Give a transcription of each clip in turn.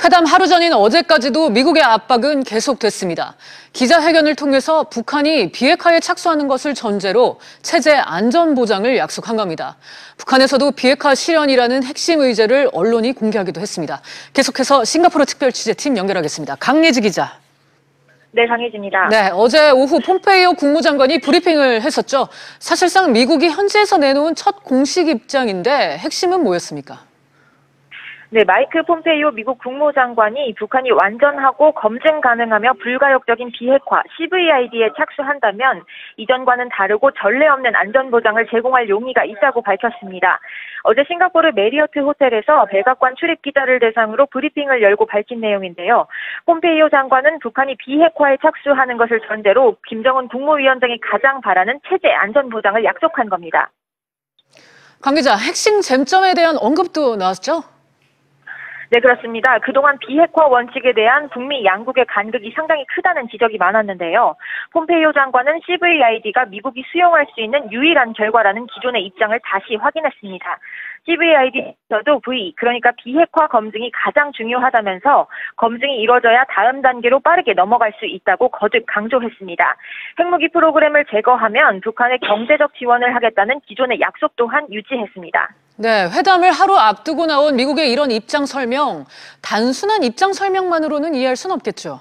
회담 하루 전인 어제까지도 미국의 압박은 계속됐습니다. 기자회견을 통해서 북한이 비핵화에 착수하는 것을 전제로 체제 안전 보장을 약속한 겁니다. 북한에서도 비핵화 실현이라는 핵심 의제를 언론이 공개하기도 했습니다. 계속해서 싱가포르 특별 취재팀 연결하겠습니다. 강예지 기자. 네, 강혜지입니다. 네, 어제 오후 폼페이오 국무장관이 브리핑을 했었죠. 사실상 미국이 현지에서 내놓은 첫 공식 입장인데 핵심은 뭐였습니까? 네, 마이크 폼페이오 미국 국무장관이 북한이 완전하고 검증 가능하며 불가역적인 비핵화 CVID에 착수한다면 이전과는 다르고 전례 없는 안전보장을 제공할 용의가 있다고 밝혔습니다. 어제 싱가포르 메리어트 호텔에서 백악관 출입 기자를 대상으로 브리핑을 열고 밝힌 내용인데요. 폼페이오 장관은 북한이 비핵화에 착수하는 것을 전제로 김정은 국무위원장이 가장 바라는 체제 안전보장을 약속한 겁니다. 강 기자, 핵심 쟁점에 대한 언급도 나왔죠? 네, 그렇습니다. 그동안 비핵화 원칙에 대한 북미 양국의 간극이 상당히 크다는 지적이 많았는데요. 폼페이오 장관은 CVID가 미국이 수용할 수 있는 유일한 결과라는 기존의 입장을 다시 확인했습니다. CVID에서도 그러니까 비핵화 검증이 가장 중요하다면서 검증이 이뤄져야 다음 단계로 빠르게 넘어갈 수 있다고 거듭 강조했습니다. 핵무기 프로그램을 제거하면 북한의 경제적 지원을 하겠다는 기존의 약속 또한 유지했습니다. 네, 회담을 하루 앞두고 나온 미국의 이런 입장 설명, 단순한 입장 설명만으로는 이해할 수는 없겠죠.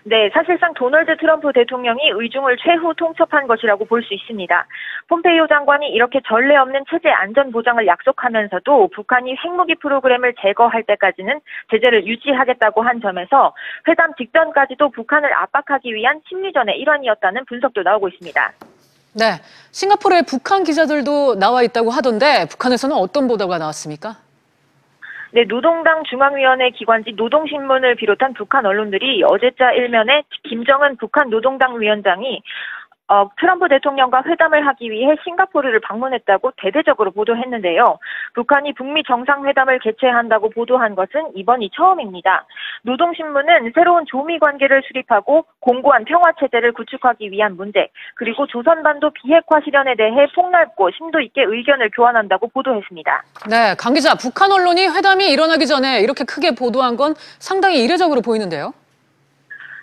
네, 사실상 도널드 트럼프 대통령이 의중을 최후 통첩한 것이라고 볼 수 있습니다. 폼페이오 장관이 이렇게 전례 없는 체제 안전 보장을 약속하면서도 북한이 핵무기 프로그램을 제거할 때까지는 제재를 유지하겠다고 한 점에서 회담 직전까지도 북한을 압박하기 위한 심리전의 일환이었다는 분석도 나오고 있습니다. 네, 싱가포르에 북한 기자들도 나와 있다고 하던데 북한에서는 어떤 보도가 나왔습니까? 네, 노동당 중앙위원회 기관지 노동신문을 비롯한 북한 언론들이 어제자 일면에 김정은 북한 노동당 위원장이 트럼프 대통령과 회담을 하기 위해 싱가포르를 방문했다고 대대적으로 보도했는데요. 북한이 북미 정상회담을 개최한다고 보도한 것은 이번이 처음입니다. 노동신문은 새로운 조미 관계를 수립하고 공고한 평화체제를 구축하기 위한 문제, 그리고 조선반도 비핵화 실현에 대해 폭넓고 심도 있게 의견을 교환한다고 보도했습니다. 네, 강 기자, 북한 언론이 회담이 일어나기 전에 이렇게 크게 보도한 건 상당히 이례적으로 보이는데요.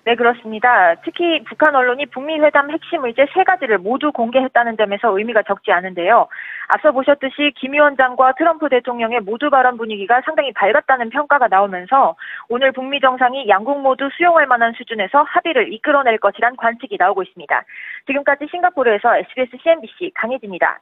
네, 그렇습니다. 특히 북한 언론이 북미 회담 핵심 의제 3가지를 모두 공개했다는 점에서 의미가 적지 않은데요. 앞서 보셨듯이 김 위원장과 트럼프 대통령의 모두 발언 분위기가 상당히 밝았다는 평가가 나오면서 오늘 북미 정상이 양국 모두 수용할 만한 수준에서 합의를 이끌어낼 것이란 관측이 나오고 있습니다. 지금까지 싱가포르에서 SBS CNBC 강혜지입니다.